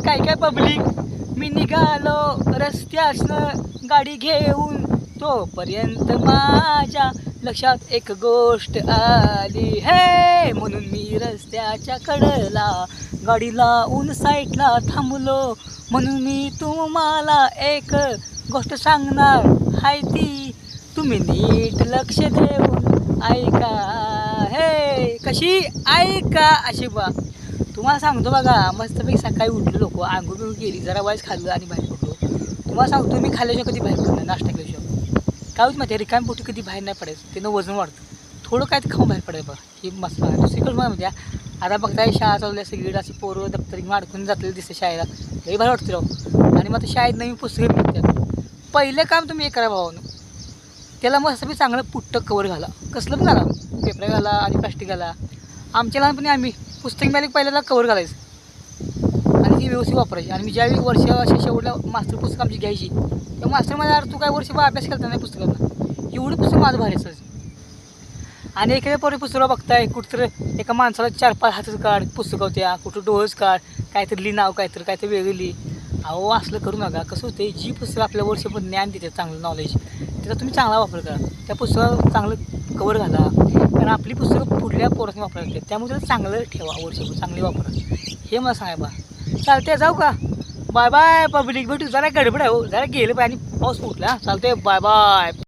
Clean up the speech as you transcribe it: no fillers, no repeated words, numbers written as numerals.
काय काय पब्लिक. मी निघालो रस्त्यासनं गाडी घेऊन, तोपर्यंत माझ्या लक्षात एक गोष्ट आली हे, म्हणून मी रस्त्याच्या कडेला गाडी लावून साईडला थांबलो. म्हणून मी तुम्हाला एक गोष्ट सांगणार हाय ती, तुम्ही नीट लक्ष देऊन ऐका हे. कशी ऐका अशी बा. तुम्हाला सांगतो बघा, मस्तपैकी सकाळी उठलो, लोक आंघोळ बिंघोळ केली, जरा वाईस खाल्लं आणि बाहेर पडलो. तुम्हाला सांगतो मी खाल्ल्याशिवाय कधी बाहेर पडलो नाही, नाश्ता केल्याशिवाय. काय होतं माहिती आहे, रिकामी पोटी कधी बाहेर नाही पडायचं, त्यानं वजन वाढतं. थोडं काय तर खाऊन बाहेर पडायचं बघा, ही मस्त बघा. दुसरीकडे मला म्हणत्या आता बघताय शाळा चालल्या, सगळीकडे अशी पोरं दप्तरी अडकून जातलेलं दिसतं शाळेला, लई भारी वाटतं राव. आणि मग आता शाळेत नवीन पुस्तकं मिळतात. पहिलं काम तुम्ही हे करा भावानं, त्याला मस्तपैकी चांगलं पुट्टं कवर घाला, कसलं पण घाला, पेपर घाला आणि प्लास्टिक घाला. आमच्या लहानपणी आम्ही पुस्तक मिळाले पहिल्याला कवर घालायचं आणि ती व्यवस्थित वापरायची. आणि मी ज्यावेळी वर्ष अशी शेवटला मास्टर पुस्तक आमची घ्यायची, त्या मास्टर माझ्या तू काय वर्षभर अभ्यास करता नाही पुस्तकांना, एवढं पुस्तक माझं भारी असायचं. आणि एखाद्या पोरी पुस्तकं बघताय कुठंतरी एका माणसाला 4-5 हातच काढ पुस्तकं होत्या, कुठं डोळंच काढ, काहीतरी लिहि नाव, काहीतरी वेगळं लिहि. अहो असलं करू नका. कसं होतं, जी पुस्तकं आपल्या वर्षभर ज्ञान देते, चांगलं नॉलेज, त्याचा तुम्ही चांगला वापर करा. त्या पुस्तकाला चांगलं कवर घाला, कारण आपली पुस्तकं पुढल्या पोरांनी वापरायला लागते, त्यामुळे त्याला चांगलं ठेवा, वर्षभर चांगली वापरा. हे मला सांगा बा. चालते, जाऊ का? Bye bye public. भेटू, जरा गडबड आहे हो, जरा गेलं पाहिजे आणि पाऊस फुटला. चालते, बाय बाय.